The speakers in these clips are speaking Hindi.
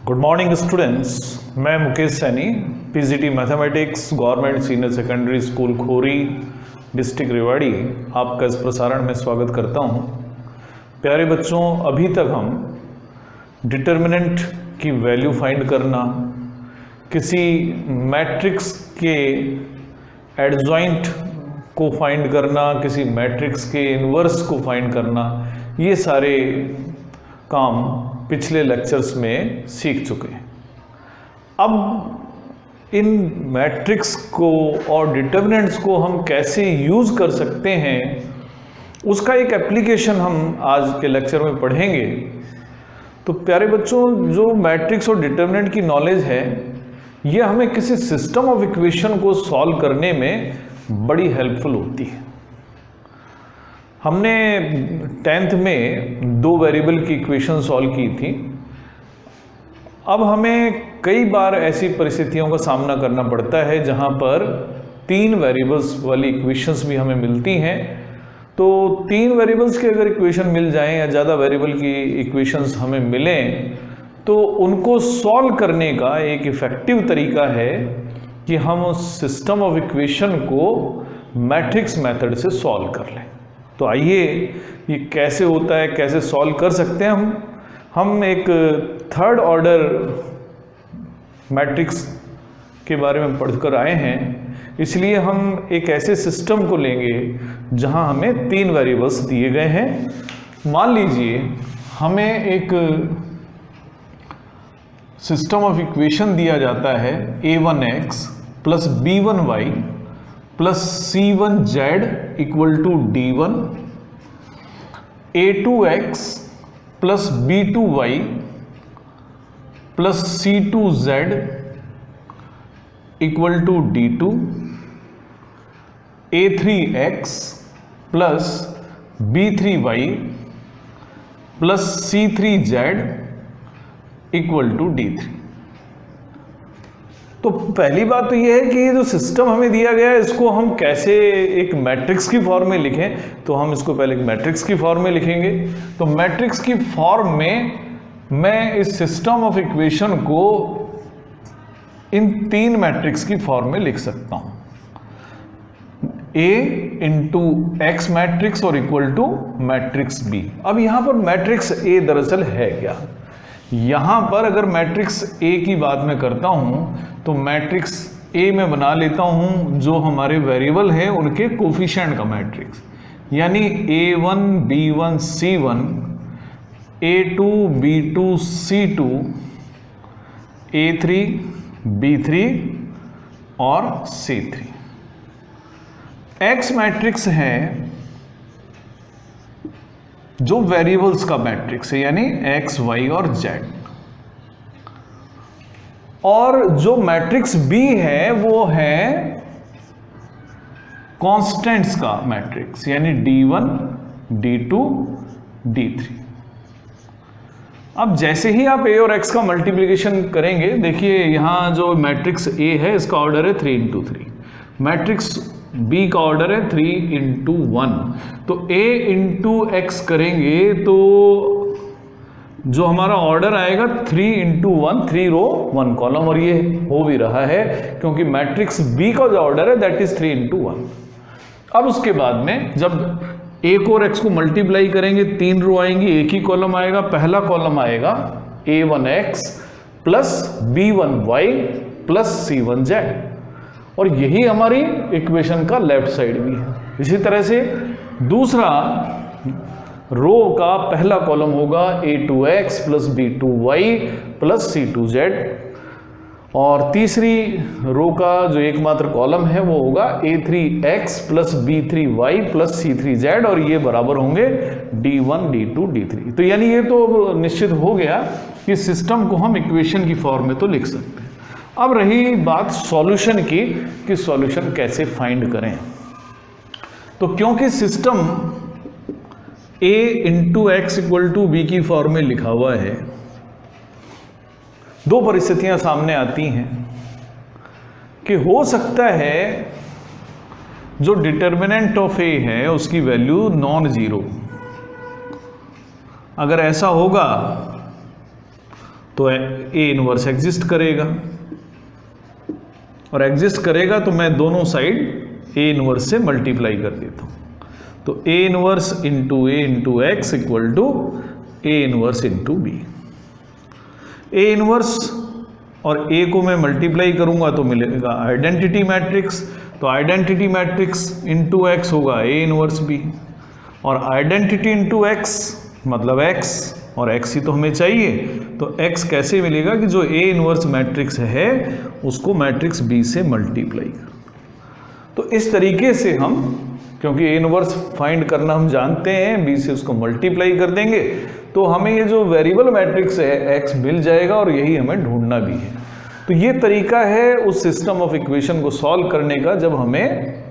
गुड मॉर्निंग स्टूडेंट्स, मैं Mukesh Saini, PGT mathematics, government senior secondary school Khori, district Rewari, आपका इस प्रसारण में स्वागत करता हूं। प्यारे बच्चों, अभी तक हम डिटर्मिनेंट की वैल्यू फाइंड करना, किसी मैट्रिक्स के एडजॉइंट को फाइंड करना, किसी मैट्रिक्स के इन्वर्स को फाइंड करना, ये सारे काम पिछले लेक्चर्स में सीख चुके हैं। अब इन मैट्रिक्स को और डिटर्मिनेंट्स को हम कैसे यूज़ कर सकते हैं, उसका एक एप्लीकेशन हम आज के लेक्चर में पढ़ेंगे। तो प्यारे बच्चों, जो मैट्रिक्स और डिटर्मिनेंट की नॉलेज है, ये हमें किसी सिस्टम ऑफ इक्वेशन को सॉल्व करने में बड़ी हेल्पफुल होती है। हमने 10th में 2 वेरिएबल की इक्वेशन सॉल्व की थी। अब हमें कई बार ऐसी परिस्थितियों का सामना करना पड़ता है जहां पर 3 वेरिएबल्स वाली इक्वेशंस भी हमें मिलती हैं। तो 3 वेरिएबल्स की अगर इक्वेशन मिल जाएं या ज़्यादा वेरिएबल की इक्वेशंस हमें मिलें, तो उनको सॉल्व करने का एक इफ़ेक्टिव तरीका है कि हम उस सिस्टम ऑफ इक्वेशन को मैट्रिक्स मेथड से सॉल्व कर लें। तो आइए, ये कैसे होता है, कैसे सॉल्व कर सकते हैं हम एक थर्ड ऑर्डर मैट्रिक्स के बारे में पढ़कर आए हैं, इसलिए हम एक ऐसे सिस्टम को लेंगे जहां हमें 3 वेरिएबल्स दिए गए हैं। मान लीजिए हमें एक सिस्टम ऑफ इक्वेशन दिया जाता है a1x plus b1y plus c1z equal to d1, a2x plus b2y plus c2z equal to d2, a3x plus b3y plus c3z equal to d3। तो पहली बात तो यह है कि ये जो सिस्टम हमें दिया गया है, इसको हम कैसे एक मैट्रिक्स की फॉर्म में लिखें। तो हम इसको पहले एक मैट्रिक्स की फॉर्म में लिखेंगे। तो मैट्रिक्स की फॉर्म में मैं इस सिस्टम ऑफ इक्वेशन को इन 3 मैट्रिक्स की फॉर्म में लिख सकता हूं। A इंटू एक्स मैट्रिक्स और इक्वल टू मैट्रिक्स B। अब यहां पर मैट्रिक्स A दरअसल है क्या? यहां पर अगर मैट्रिक्स A की बात मैं करता हूं, तो मैट्रिक्स A में बना लेता हूं जो हमारे वेरिएबल है उनके कोफिशिएंट का मैट्रिक्स, यानी A1 B1 C1, A2 B2 C2, A3 B3 और C3। X मैट्रिक्स है जो वेरिएबल्स का मैट्रिक्स है, यानी X, Y और Z। और जो मैट्रिक्स B है वो है कांस्टेंट्स का मैट्रिक्स, यानी D1, D2, D3। अब जैसे ही आप A और X का मल्टीप्लिकेशन करेंगे, देखिए यहां जो मैट्रिक्स A है इसका ऑर्डर है 3 इंटू 3, मैट्रिक्स B का ऑर्डर है 3 इंटू 1। तो A इंटू X करेंगे तो जो हमारा ऑर्डर आएगा 3 इंटू 1, 3 रो 1 कॉलम, और ये हो भी रहा है क्योंकि मैट्रिक्स B का जो ऑर्डर है दैट इज 3 इंटू 1। अब उसके बाद में जब A को और X को मल्टीप्लाई करेंगे, 3 रो आएंगी, एक ही कॉलम आएगा। पहला कॉलम आएगा A1x plus B1y plus C1z, और यही हमारी इक्वेशन का लेफ्ट साइड भी है। इसी तरह से दूसरा रो का पहला कॉलम होगा A2x plus B2y plus C2z, और तीसरी रो का जो एकमात्र कॉलम है वो होगा A3x plus B3y plus C3z, और ये बराबर होंगे D1, D2, D3। तो यानी ये तो निश्चित हो गया कि सिस्टम को हम इक्वेशन की फॉर्म में तो लिख सकते हैं। अब रही बात सॉल्यूशन की कि सॉल्यूशन कैसे फाइंड करें। तो क्योंकि system A into X equal to B की फॉर्म में लिखा हुआ है, 2 परिस्थितियां सामने आती हैं कि हो सकता है जो डिटर्मिनेंट ऑफ A है उसकी वैल्यू नॉन जीरो। अगर ऐसा होगा तो ए इनवर्स एग्जिस्ट करेगा, और एग्जिस्ट करेगा तो मैं दोनों साइड ए इनवर्स से मल्टीप्लाई कर देता हूँ। तो A inverse into A into X equal to A inverse into B. A inverse और ए को मैं मल्टीप्लाई करूंगा तो मिलेगा आइडेंटिटी मैट्रिक्स, तो आइडेंटिटी मैट्रिक्स इंटू एक्स होगा ए इनवर्स बी, और आइडेंटिटी इंटू एक्स मतलब एक्स, और एक्स ही तो हमें चाहिए, तो एक्स कैसे मिलेगा कि जो ए इनवर्स मैट्रिक्स है उसको मैट्रिक्स बी से मल्टीप्लाई कर। तो इस तरीके से हम, क्योंकि ए इनवर्स फाइंड करना हम जानते हैं, बी से उसको मल्टीप्लाई कर देंगे तो हमें ये जो वेरिएबल मैट्रिक्स है एक्स मिल जाएगा, और यही हमें ढूंढना भी है। तो ये तरीका है उस सिस्टम ऑफ इक्वेशन को सॉल्व करने का जब हमें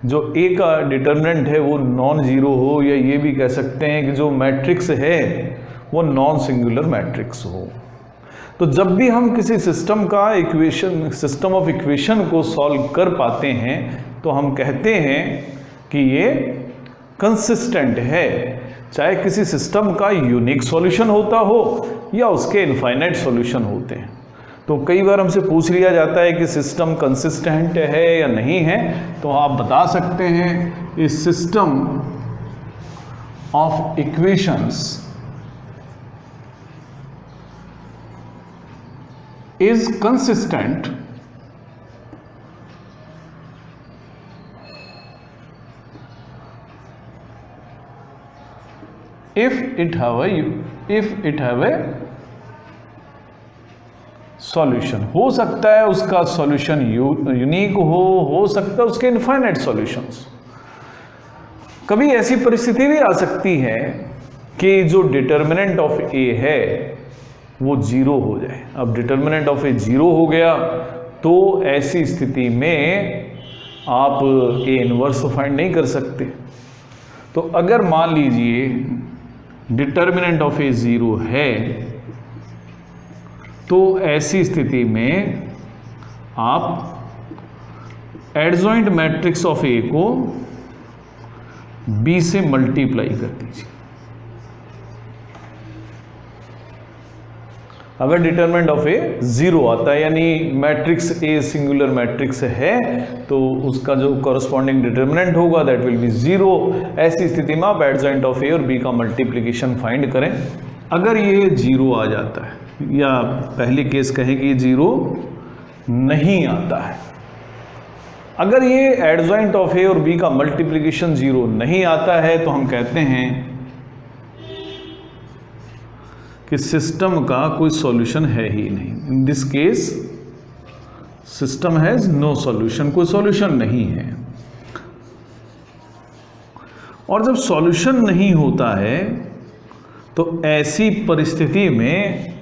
जो ए का डिटर्मिनेंट है वो नॉन जीरो हो, या ये भी कह सकते हैं कि जो मैट्रिक्स है वो नॉन सिंगुलर मैट्रिक्स हो। तो जब भी हम किसी सिस्टम का इक्वेशन, सिस्टम ऑफ इक्वेशन को सॉल्व कर पाते हैं तो हम कहते हैं कि ये कंसिस्टेंट है, चाहे किसी सिस्टम का यूनिक सॉल्यूशन होता हो या उसके इनफाइनाइट सॉल्यूशन होते हैं। तो कई बार हमसे पूछ लिया जाता है कि सिस्टम कंसिस्टेंट है या नहीं है, तो आप बता सकते हैं इस system of equations is consistent if it have a solution. हो सकता है उसका सॉल्यूशन यूनिक हो सकता है उसके इनफाइनाइट सॉल्यूशंस। कभी ऐसी परिस्थिति भी आ सकती है कि जो डिटर्मिनेंट ऑफ ए है वो जीरो हो जाए। अब डिटर्मिनेंट ऑफ ए जीरो हो गया तो ऐसी स्थिति में आप ए इनवर्स तो फाइंड नहीं कर सकते। तो अगर मान लीजिए डिटर्मिनेंट ऑफ ए जीरो है तो ऐसी स्थिति में आप एडजॉइंट मैट्रिक्स ऑफ ए को बी से मल्टीप्लाई कर दीजिए। अगर डिटर्मिनेंट ऑफ ए जीरो आता है यानी मैट्रिक्स ए सिंगुलर मैट्रिक्स है तो उसका जो कॉरस्पॉन्डिंग डिटर्मिनेंट होगा दैट विल बी जीरो। ऐसी स्थिति में आप एडजॉइंट ऑफ ए और बी का मल्टीप्लिकेशन फाइंड करें। अगर ये जीरो आ जाता है या पहली केस कहें कि जीरो नहीं आता है, अगर ये एडजॉइंट ऑफ ए और बी का मल्टीप्लिकेशन जीरो नहीं आता है तो हम कहते हैं कि सिस्टम का कोई सॉल्यूशन है ही नहीं। In this case system has no solution, कोई सॉल्यूशन नहीं है। और जब सॉल्यूशन नहीं होता है तो ऐसी परिस्थिति में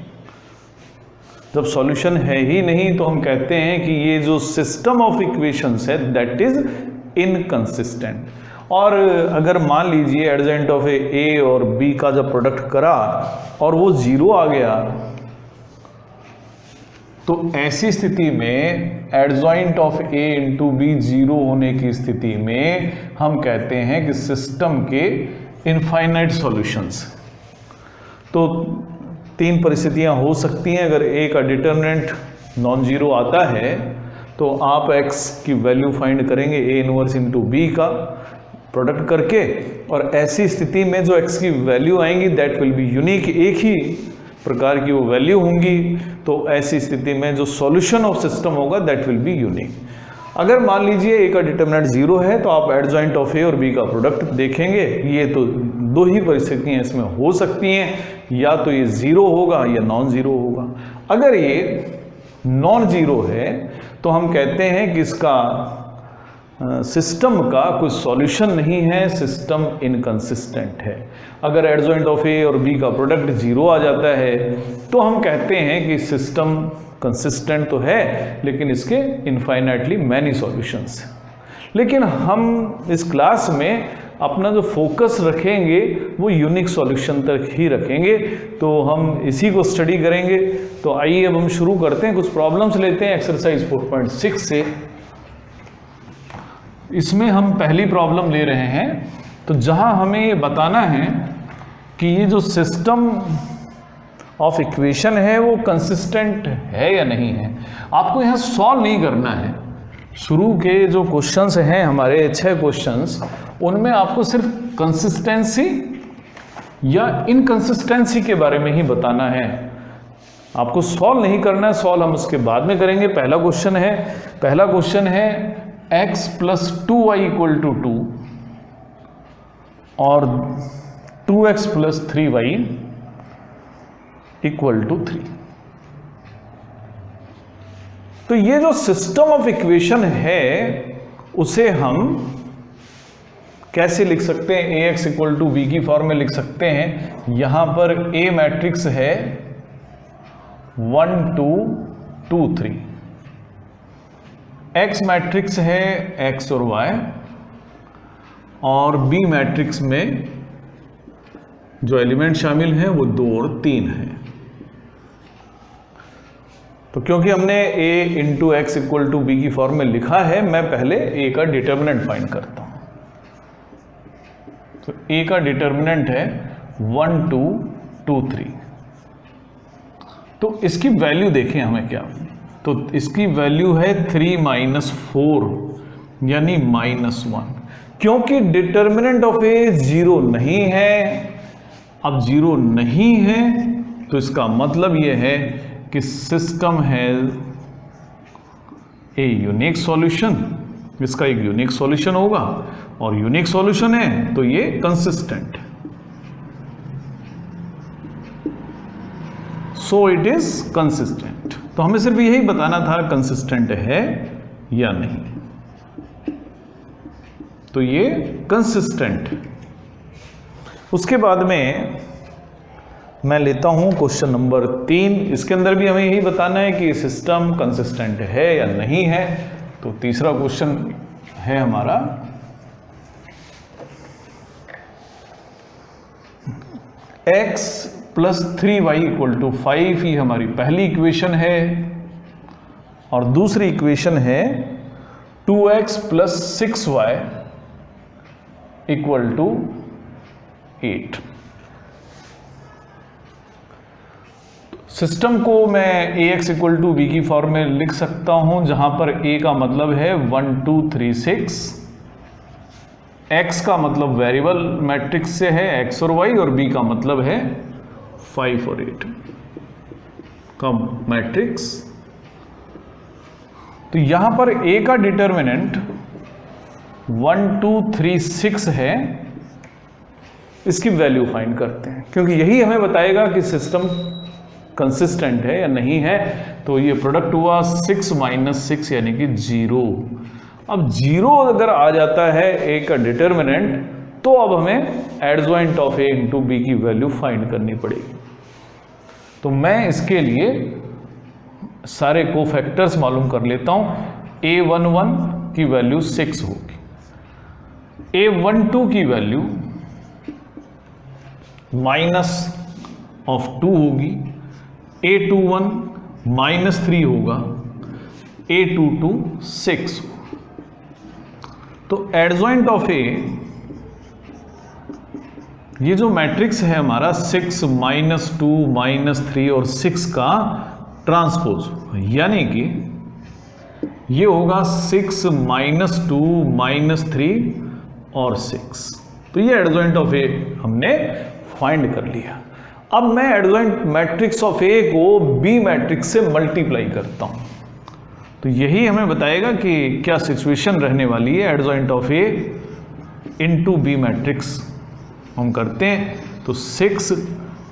जब सॉल्यूशन है ही नहीं तो हम कहते हैं कि ये जो सिस्टम ऑफ इक्वेशंस है दैट इज इनकंसिस्टेंट। और अगर मान लीजिए एडजॉइंट ऑफ ए और बी का जब प्रोडक्ट करा और वो जीरो आ गया तो ऐसी स्थिति में adjoint of A into B zero होने की स्थिति में हम कहते हैं कि सिस्टम के इनफाइनाइट सॉल्यूशंस। तो तीन परिस्थितियां हो सकती हैं। अगर ए का डिटर्मिनेंट नॉन जीरो आता है तो आप एक्स की वैल्यू फाइंड करेंगे ए इनवर्स इंटू बी का प्रोडक्ट करके, और ऐसी स्थिति में जो एक्स की वैल्यू आएंगी दैट विल बी यूनिक, एक ही प्रकार की वो वैल्यू होंगी। तो ऐसी स्थिति में जो सॉल्यूशन ऑफ सिस्टम होगा दैट विल बी यूनिक। अगर मान लीजिए ए का डिटर्मिनेंट जीरो है तो आप एडजॉइंट ऑफ ए और बी का प्रोडक्ट देखेंगे। ये तो दो ही परिस्थितियां इसमें हो सकती हैं, या तो ये जीरो होगा या नॉन जीरो होगा। अगर ये नॉन जीरो है तो हम कहते हैं कि इसका सिस्टम का कोई सॉल्यूशन नहीं है, सिस्टम इनकंसिस्टेंट है। अगर एडजॉइंट ऑफ ए और बी का प्रोडक्ट जीरो आ जाता है तो हम कहते हैं कि सिस्टम कंसिस्टेंट तो है लेकिन इसके इनफाइनाइटली मैनी सॉल्यूशंस हैं। लेकिन हम इस क्लास में अपना जो फोकस रखेंगे वो यूनिक सॉल्यूशन तक ही रखेंगे, तो हम इसी को स्टडी करेंगे। तो आइए अब हम शुरू करते हैं, कुछ प्रॉब्लम्स लेते हैं एक्सरसाइज 4.6 से। इसमें हम पहली प्रॉब्लम ले रहे हैं, तो जहां हमें ये बताना है कि ये जो सिस्टम ऑफ इक्वेशन है वो कंसिस्टेंट है या नहीं है। आपको यहाँ सॉल्व नहीं करना है। शुरू के जो क्वेश्चंस हैं हमारे 6 क्वेश्चंस, उनमें आपको सिर्फ कंसिस्टेंसी या इनकंसिस्टेंसी के बारे में ही बताना है, आपको सॉल्व नहीं करना है। सॉल्व हम उसके बाद में करेंगे। पहला क्वेश्चन है x plus 2y equal to 2 और 2x plus 3y equal to 3। तो ये जो सिस्टम ऑफ इक्वेशन है उसे हम कैसे लिख सकते हैं? ax इक्वल टू b की फॉर्म में लिख सकते हैं। यहां पर A मैट्रिक्स है 1 2 2 3, x मैट्रिक्स है x और y, और B मैट्रिक्स में जो एलिमेंट शामिल हैं वो 2 और 3 है। तो क्योंकि हमने a into X equal to B की फॉर्म में लिखा है, मैं पहले a का डिटर्मिनेंट फाइंड करता हूं। तो a का डिटर्मिनेंट है 1 2 2 3। तो इसकी वैल्यू देखें हमें क्या, तो इसकी वैल्यू है 3 माइनस 4 यानी -1। क्योंकि डिटर्मिनेंट ऑफ a 0 नहीं है, अब 0 नहीं है तो इसका मतलब यह है कि सिस्टम है ए यूनिक सॉल्यूशन, इसका एक यूनिक सॉल्यूशन होगा, और यूनिक सॉल्यूशन है तो ये कंसिस्टेंट है। So it is consistent. तो हमें सिर्फ यही बताना था कंसिस्टेंट है या नहीं। तो ये कंसिस्टेंट है। उसके बाद में मैं लेता हूं क्वेश्चन नंबर 3। इसके अंदर भी हमें यही बताना है कि सिस्टम कंसिस्टेंट है या नहीं है। तो तीसरा क्वेश्चन है हमारा x plus 3y equal to 5, ये हमारी पहली इक्वेशन है, और दूसरी इक्वेशन है 2x plus 6y equal to 8। System को मैं ax इक्वल टू बी की फॉर्म में लिख सकता हूं, जहां पर a का मतलब है 1 2 3 6, x का मतलब वेरिएबल मैट्रिक्स से है x और y, और b का मतलब है 5 और 8 का मैट्रिक्स। तो यहां पर a का डिटर्मिनेंट 1 2 3 6 है। इसकी वैल्यू फाइंड करते हैं, क्योंकि यही हमें बताएगा कि सिस्टम कंसिस्टेंट है या नहीं है। तो ये प्रोडक्ट हुआ 6 माइनस 6 यानी कि 0। अब 0 अगर आ जाता है a का डिटर्मिनेंट, तो अब हमें adjoint of a into B की वैल्यू फाइंड करनी पड़ेगी। तो मैं इसके लिए सारे कोफैक्टर्स मालूम कर लेता हूं। a11 की वैल्यू 6 होगी, a12 की वैल्यू माइनस ऑफ 2 होगी, a21 -3 होगा, a22 6। तो एडजॉइंट ऑफ a, ये जो मैट्रिक्स है हमारा 6 -2 -3 और 6 का ट्रांसपोज, यानी कि ये होगा 6 -2 -3 और 6। तो ये एडजॉइंट ऑफ a हमने फाइंड कर लिया। अब मैं एडजॉइंट मैट्रिक्स ऑफ ए को बी मैट्रिक्स से मल्टीप्लाई करता हूं। तो यही हमें बताएगा कि क्या सिचुएशन रहने वाली है। Adjoint of A into B matrix हम करते हैं, तो 6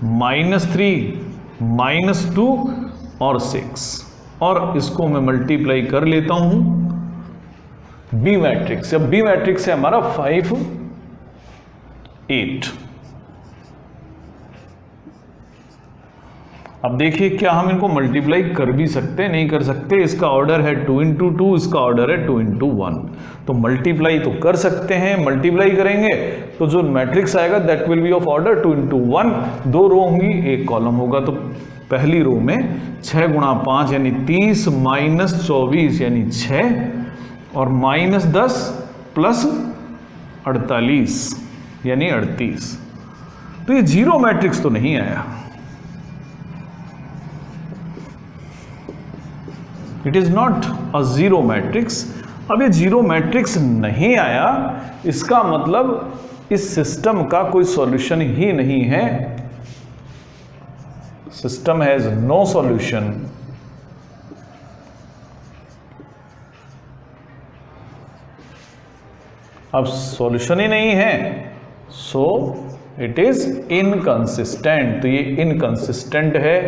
-3 -2 और 6, और इसको मैं मल्टीप्लाई कर लेता हूं बी मैट्रिक्स। अब बी मैट्रिक्स है हमारा 5 8। अब देखिए क्या हम इनको मल्टीप्लाई कर भी सकते हैं, नहीं कर सकते। इसका ऑर्डर है 2 × 2, इसका ऑर्डर है 2 × 1। तो मल्टीप्लाई तो कर सकते हैं। मल्टीप्लाई करेंगे तो जो मैट्रिक्स आएगा that will be of order 2 × 1। 2 रो होंगी, एक कॉलम होगा। तो पहली रो में 6 × 5 यानी 30, -24 यानी 6, और -10 प्लस 48 यानी 38। तो ये जीरो मैट्रिक्स तो नहीं आया। It is not a zero matrix. अब ये जीरो मैट्रिक्स नहीं आया, इसका मतलब इस सिस्टम का कोई सॉल्यूशन ही नहीं है। System has no solution. अब सॉल्यूशन ही नहीं है, सो इट इज इनकंसिस्टेंट। तो ये इनकंसिस्टेंट है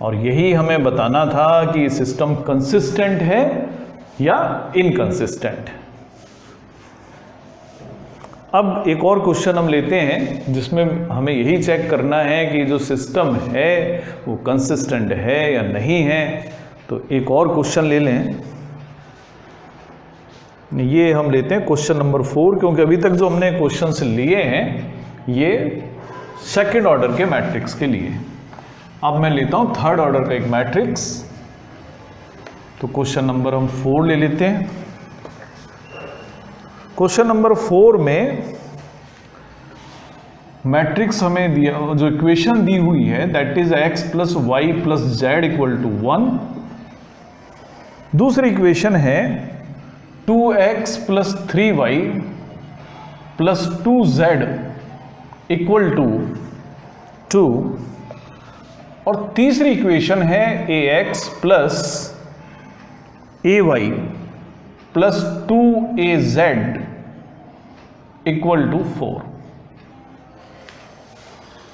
और यही हमें बताना था कि ये सिस्टम कंसिस्टेंट है या इनकंसिस्टेंट। अब एक और क्वेश्चन हम लेते हैं जिसमें हमें यही चेक करना है कि जो सिस्टम है वो कंसिस्टेंट है या नहीं है। तो एक और क्वेश्चन ले लें, ये हम लेते हैं क्वेश्चन नंबर 4, क्योंकि अभी तक जो हमने क्वेश्चंस लिए हैं ये सेकंड ऑर्डर के मैट्रिक्स के लिए। अब मैं लेता हूं थर्ड ऑर्डर का एक मैट्रिक्स। तो क्वेश्चन नंबर हम 4 ले लेते हैं। क्वेश्चन नंबर 4 में मैट्रिक्स हमें दिया, जो इक्वेशन दी हुई है that is x plus Y plus Z equal to 1। दूसरी इक्वेशन है 2x plus 3y plus 2z equal to 2। और तीसरी इक्वेशन है ax plus ay plus 2az equal to 4।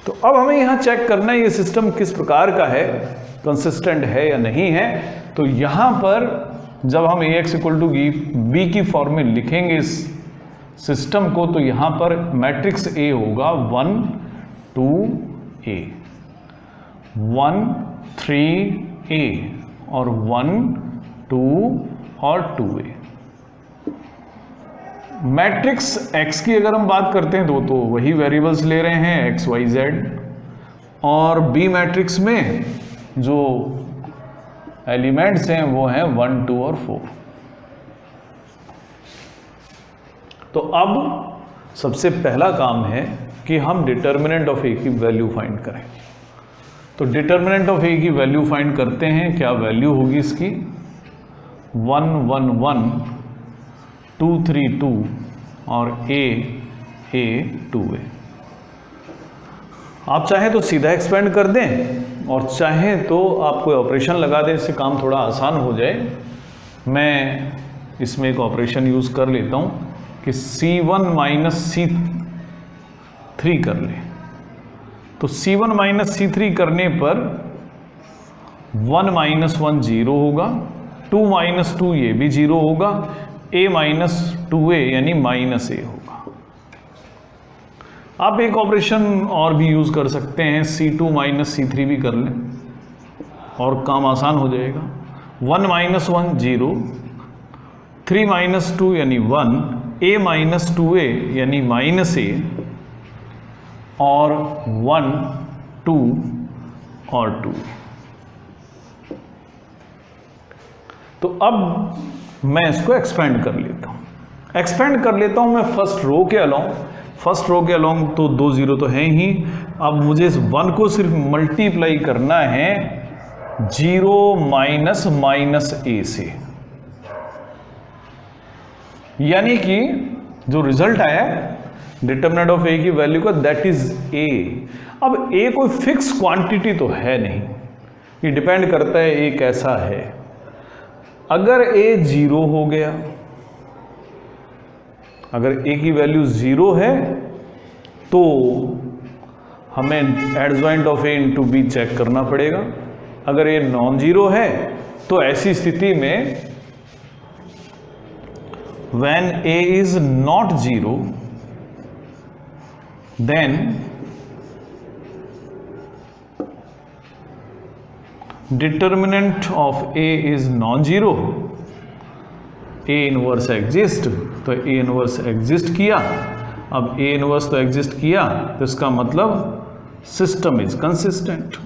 तो अब हमें यहां चेक करना है ये सिस्टम किस प्रकार का है, कंसिस्टेंट है या नहीं है। तो यहां पर जब हम ax इक्वल टू b की फॉर्म में लिखेंगे इस सिस्टम को, तो यहां पर मैट्रिक्स A होगा 1 2 a, 1 3 a और 1 2 और 2a। मैट्रिक्स x की अगर हम बात करते हैं तो वही वेरिएबल्स ले रहे हैं x y z, और b मैट्रिक्स में जो एलिमेंट्स हैं वो हैं 1 2 और 4। तो अब सबसे पहला काम है कि हम डिटर्मिनेंट ऑफ a की वैल्यू फाइंड करें। तो डिटर्मिनेंट ऑफ a की वैल्यू फाइंड करते हैं। क्या वैल्यू होगी इसकी? 1 1 1 2 3 2 और a 2a। आप चाहें तो सीधा एक्सपेंड कर दें और चाहें तो आप कोई ऑपरेशन लगा दें, इससे काम थोड़ा आसान हो जाए। मैं इसमें एक ऑपरेशन यूज़ कर लेता हूं कि c1 माइनस c3 कर लें। तो c1 माइनस c3 करने पर 1 माइनस 1 0 होगा, 2 माइनस 2 ये भी 0 होगा, a माइनस 2a यानी माइनस a होगा। आप एक ऑपरेशन और भी यूज़ कर सकते हैं, c2 माइनस c3 भी कर लें और काम आसान हो जाएगा। 1 माइनस 1 0, 3 माइनस 2 यानी 1, a माइनस 2a यानी माइनस a और 1 2 और 2। तो अब मैं इसको एक्सपेंड कर लेता हूँ। एक्सपेंड कर लेता हूँ मैं फर्स्ट रो के अलोंग। फर्स्ट रो के अलोंग तो 2 0 तो हैं ही। अब मुझे इस 1 को सिर्फ मल्टीप्लाई करना है 0 माइनस माइनस a से, यानी कि जो रिजल्ट आया डिटर्मिनेंट ऑफ a की वैल्यू का दैट इज a। अब a कोई फिक्स क्वांटिटी तो है नहीं, ये डिपेंड करता है a कैसा है। अगर a 0 हो गया, अगर a की वैल्यू 0 है तो हमें adjoint of a into b check करना पड़ेगा। अगर a नॉन जीरो है तो ऐसी स्थिति में when a is not 0 then determinant of a is non-zero, a inverse exist. तो a इनवर्स एग्जिस्ट किया। अब a इनवर्स तो एग्जिस्ट किया तो इसका मतलब सिस्टम इज कंसिस्टेंट।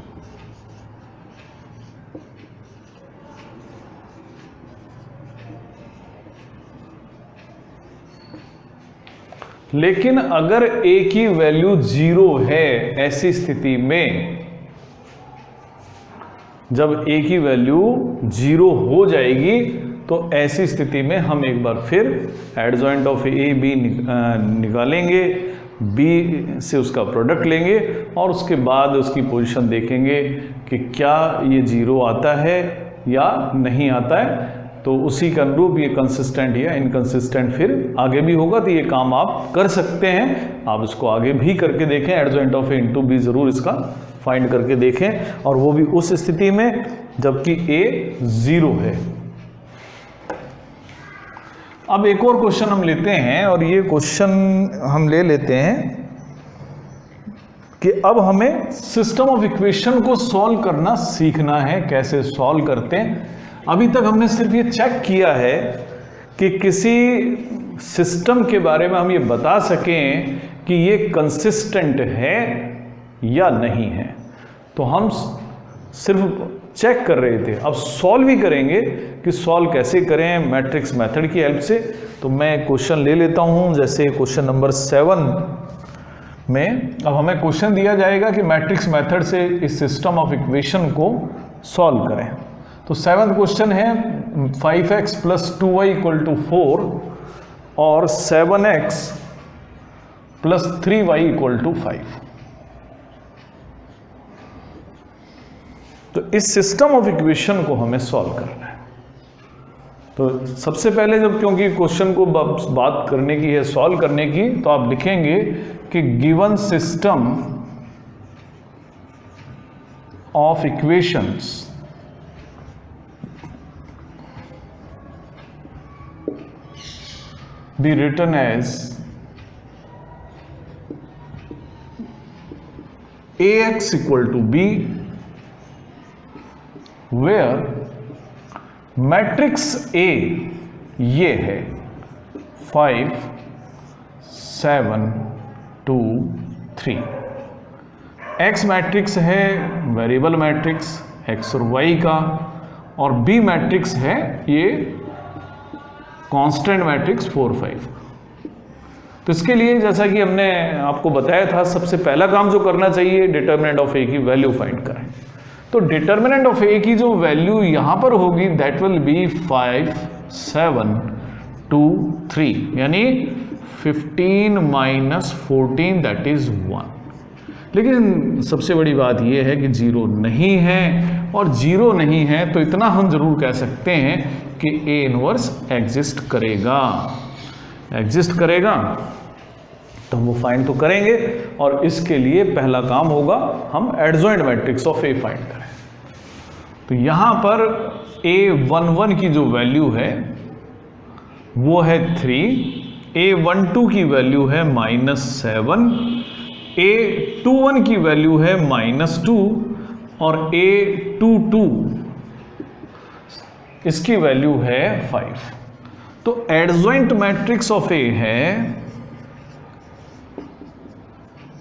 लेकिन अगर a की वैल्यू 0 है, ऐसी स्थिति में जब ए की वैल्यू 0 हो जाएगी तो ऐसी स्थिति में हम एक बार फिर एडजॉइंट ऑफ ए बी निकालेंगे, बी से उसका प्रोडक्ट लेंगे और उसके बाद उसकी पोजीशन देखेंगे कि क्या ये 0 आता है या नहीं आता है। तो उसी के अनुरूप ये कंसिस्टेंट या इनकंसिस्टेंट फिर आगे भी होगा। तो ये काम आप कर सकते हैं, आप इसको आगे भी करके देखें, adjoint of A into B ज़रूर इसका फाइंड करके देखें, और वो भी उस स्थिति में जबकि ए 0 है। अब एक और क्वेश्चन हम लेते हैं, और ये क्वेश्चन हम ले लेते हैं कि अब हमें सिस्टम ऑफ इक्वेशन को सॉल्व करना सीखना है। कैसे सॉल्व करते हैं? अभी तक हमने सिर्फ ये चेक किया है कि किसी सिस्टम के बारे में हम ये बता सकें कि ये कंसिस्टेंट है या नहीं है, तो हम सिर्फ चेक कर रहे थे। अब सॉल्व भी करेंगे कि सॉल्व कैसे करें मैट्रिक्स मेथड की हेल्प से। तो मैं क्वेश्चन ले लेता हूं, जैसे क्वेश्चन नंबर 7 में अब हमें क्वेश्चन दिया जाएगा कि मैट्रिक्स मेथड से इस सिस्टम ऑफ इक्वेशन को सॉल्व करें। तो 7th क्वेश्चन है 5x + 2y = 4 और 7x + 3y = 5। तो इस सिस्टम ऑफ इक्वेशन को हमें सॉल्व करना है। तो सबसे पहले जब, क्योंकि क्वेश्चन को बात करने की है, सॉल्व करने की, तो आप लिखेंगे कि given system of equations be written as ax = b, where matrix A ये है 5 7 2 3। x मैट्रिक्स है वेरिएबल मैट्रिक्स x और y का, और b मैट्रिक्स है ये कांस्टेंट मैट्रिक्स 4 5। तो इसके लिए जैसा कि हमने आपको बताया था, सबसे पहला काम जो करना चाहिए, डिटर्मिनेंट ऑफ ए की वैल्यू फाइंड करें। तो डिटर्मिनेंट ऑफ ए की जो वैल्यू यहां पर होगी दैट विल बी 5 7 2 3, यानी 15 - 14 दैट इज 1। लेकिन सबसे बड़ी बात यह है कि 0 नहीं है, और 0 नहीं है तो इतना हम जरूर कह सकते हैं कि ए इनवर्स एग्जिस्ट करेगा। एग्जिस्ट करेगा तो हम वो फाइंड तो करेंगे, और इसके लिए पहला काम होगा हम adjoint matrix of A find करें। तो यहां पर A11 की जो वैल्यू है वो है 3, A12 की वैल्यू है -7, A21 की वैल्यू है -2 और A22 इसकी वैल्यू है 5। तो एडजॉइंट मैट्रिक्स ऑफ ए है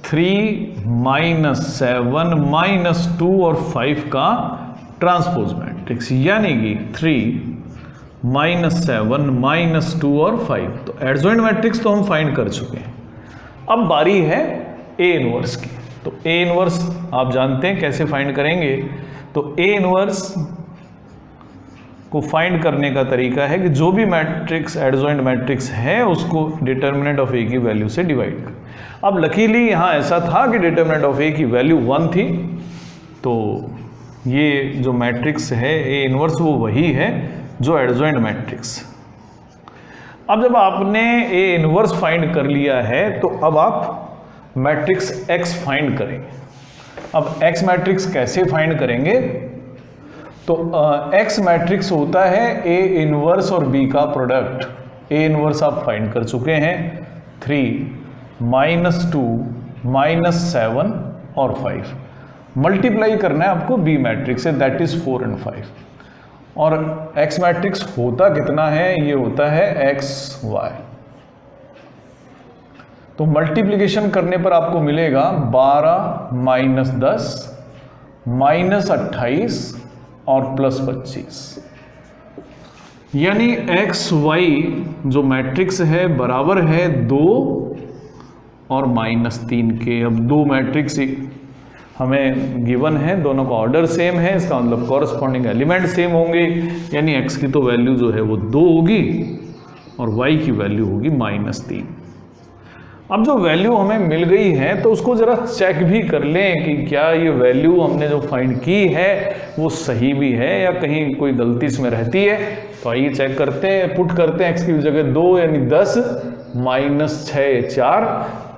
3 -7 -2 और 5 का ट्रांसपोज मैट्रिक्स, यानी कि 3 -7 -2 और 5। तो एडजॉइंट मैट्रिक्स तो हम फाइंड कर चुके हैं। अब बारी है ए इनवर्स की। तो ए इनवर्स आप जानते हैं कैसे फाइंड करेंगे। तो ए इनवर्स को फाइंड करने का तरीका है कि जो भी मैट्रिक्स एडजॉइंट मैट्रिक्स है उसको डिटर्मिनेंट ऑफ ए की वैल्यू से डिवाइड कर। अब लकीली यहाँ ऐसा था कि डिटर्मिनेंट ऑफ ए की वैल्यू 1 थी, तो ये जो मैट्रिक्स है ए इनवर्स वो वही है जो एडजॉइंट मैट्रिक्स। अब जब आपने ए इनवर्स फाइंड कर लिया है तो अब आप मैट्रिक्स एक्स फाइंड करेंगे। अब एक्स मैट्रिक्स कैसे फाइंड करेंगे? तो एक्स मैट्रिक्स होता है ए इनवर्स और बी का प्रोडक्ट। ए इनवर्स आप फाइंड कर चुके हैं, 3 -2 -7 और 5। मल्टीप्लाई करना है आपको बी मैट्रिक्स से, दैट इज 4 और 5। और एक्स मैट्रिक्स होता कितना है? ये होता है एक्स वाई। तो मल्टीप्लिकेशन करने पर आपको मिलेगा 12 -10 -28 और +25, यानी एक्स वाई जो मैट्रिक्स है बराबर है 2 और -3 के। अब दो मैट्रिक्स हमें गिवन है, दोनों का ऑर्डर सेम है, इसका मतलब कॉरस्पॉन्डिंग एलिमेंट सेम होंगे, यानी x की तो वैल्यू जो है वो 2 होगी और y की वैल्यू होगी -3। अब जो वैल्यू हमें मिल गई है तो उसको ज़रा चेक भी कर लें कि क्या ये वैल्यू हमने जो फाइंड की है वो सही भी है या कहीं कोई गलती इसमें रहती है। तो आइए चेक करते हैं, पुट करते हैं x की जगह 2 यानी 10 -6 4।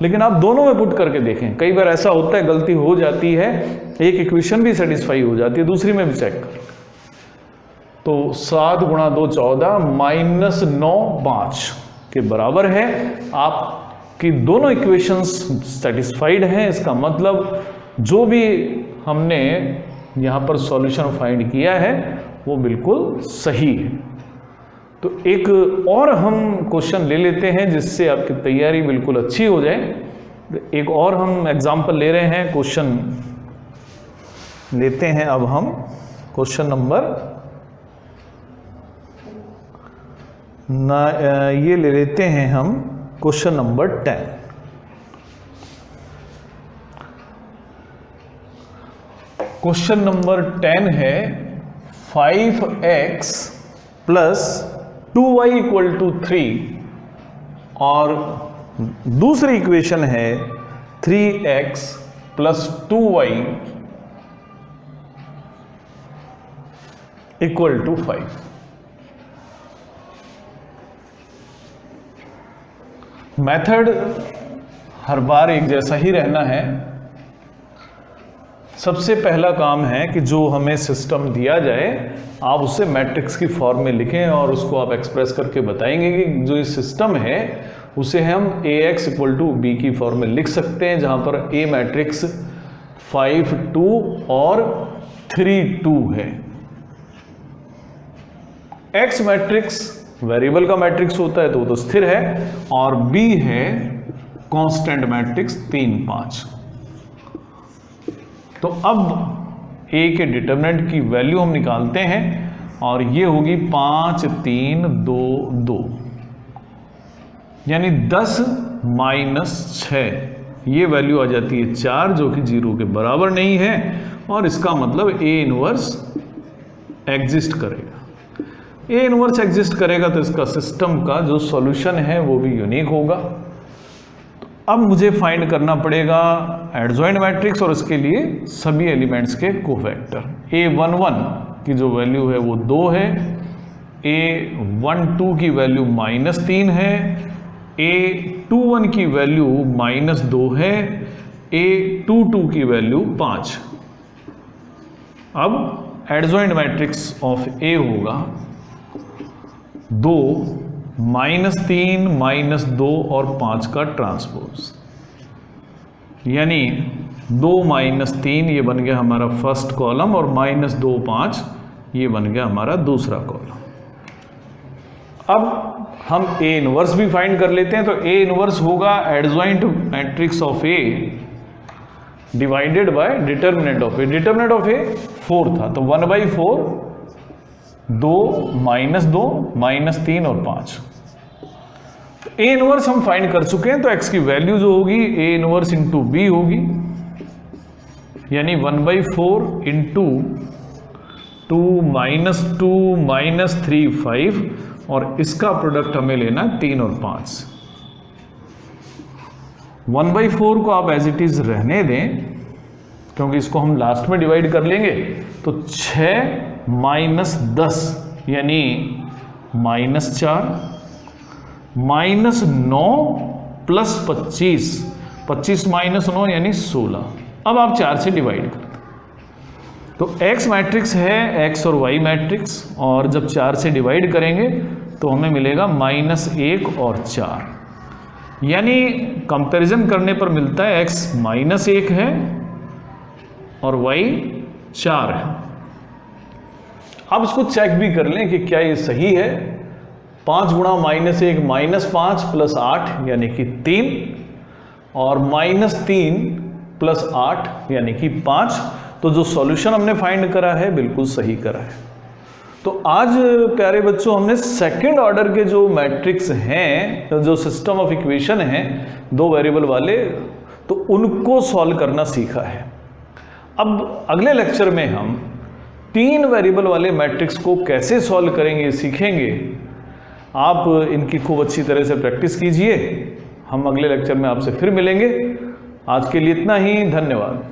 लेकिन आप दोनों में पुट करके देखें, कई बार ऐसा होता है गलती हो जाती है, एक इक्वेशन भी सेटिस्फाई हो जाती है, दूसरी में भी चेक कर। तो 7 × 2 14 -9 5 के बराबर है। आपकी दोनों इक्वेशंस सेटिस्फाइड हैं, इसका मतलब जो भी हमने यहाँ पर सॉल्यूशन फाइंड किया है वो बिल्कुल सही है। तो एक और हम क्वेश्चन ले लेते हैं जिससे आपकी तैयारी बिल्कुल अच्छी हो जाए। एक और हम एग्जाम्पल ले रहे हैं, क्वेश्चन लेते हैं अब हम क्वेश्चन नंबर ये ले लेते हैं हम क्वेश्चन नंबर 10। क्वेश्चन नंबर 10 है 5x + 2y = 3 और दूसरी इक्वेशन है 3x + 2y = 5। मेथड हर बार एक जैसा ही रहना है। सबसे पहला काम है कि जो हमें सिस्टम दिया जाए आप उसे मैट्रिक्स की फॉर्म में लिखें और उसको आप एक्सप्रेस करके बताएंगे कि जो ये सिस्टम है उसे हम Ax = B की फॉर्म में लिख सकते हैं, जहाँ पर A मैट्रिक्स 5 2 और 3 2 है। X मैट्रिक्स वेरिएबल का मैट्रिक्स होता है तो वो तो स्थिर है, और B है कांस्टेंट मैट्रिक्स 3 5। तो अब A के डिटरमिनेंट की वैल्यू हम निकालते हैं और ये होगी 5 3 2 2 यानी 10 - 6, ये वैल्यू आ जाती है 4 जो कि 0 के बराबर नहीं है, और इसका मतलब A इनवर्स एग्जिस्ट करेगा। A इनवर्स एग्जिस्ट करेगा तो इसका सिस्टम का जो सॉल्यूशन है वो भी यूनिक होगा। तो अब मुझे फाइंड करना पड़ेगा एडजॉइंट मैट्रिक्स और इसके लिए सभी एलिमेंट्स के कोफैक्टर। A11 की जो वैल्यू है वो 2 है, A12 की वैल्यू -3 है, A21 की वैल्यू -2 है, A22 की वैल्यू 5। अब एडजॉइंट मैट्रिक्स ऑफ A होगा 2 -3 -2 और 5 का ट्रांसपोज, यानी 2 -3 ये बन गया हमारा फर्स्ट कॉलम और -2 5 ये बन गया हमारा दूसरा कॉलम। अब हम A इनवर्स भी फाइंड कर लेते हैं। तो A इनवर्स होगा adjoint matrix of A divided by determinant of A। Determinant of A 4 था तो 1/4 2 -2 -3 और 5। A इनवर्स हम फाइंड कर चुके हैं तो x की वैल्यू जो होगी A इनवर्स इंटू B होगी, यानी 1/4 इंटू 2 -2 -3 5, और इसका प्रोडक्ट हमें लेना 3 और 5। 1/4 को आप एज इट इज रहने दें क्योंकि इसको हम लास्ट में डिवाइड कर लेंगे। तो 6 -10 यानी -4, -9 + 25, 25 - 9 यानी 16। अब आप 4 से डिवाइड करते हैं तो x मैट्रिक्स है x और y मैट्रिक्स, और जब 4 से डिवाइड करेंगे तो हमें मिलेगा -1 और 4, यानी कंपैरिजन करने पर मिलता है x -1 है और y 4 है। अब इसको चेक भी कर लें कि क्या ये सही है। 5 × -1 -5 + 8 यानी कि 3, और -3 + 8 यानी कि 5। तो जो सॉल्यूशन हमने फाइंड करा है बिल्कुल सही करा है। तो आज प्यारे बच्चों हमने सेकंड ऑर्डर के जो मैट्रिक्स हैं, जो सिस्टम ऑफ इक्वेशन हैं 2 वेरिएबल वाले, तो उनको सॉल्व करना सीखा है। अब अगले लेक्चर में हम 3 वेरिएबल वाले मैट्रिक्स को कैसे सॉल्व करेंगे सीखेंगे। आप इनकी खूब अच्छी तरह से प्रैक्टिस कीजिए। हम अगले लेक्चर में आपसे फिर मिलेंगे। आज के लिए इतना ही, धन्यवाद।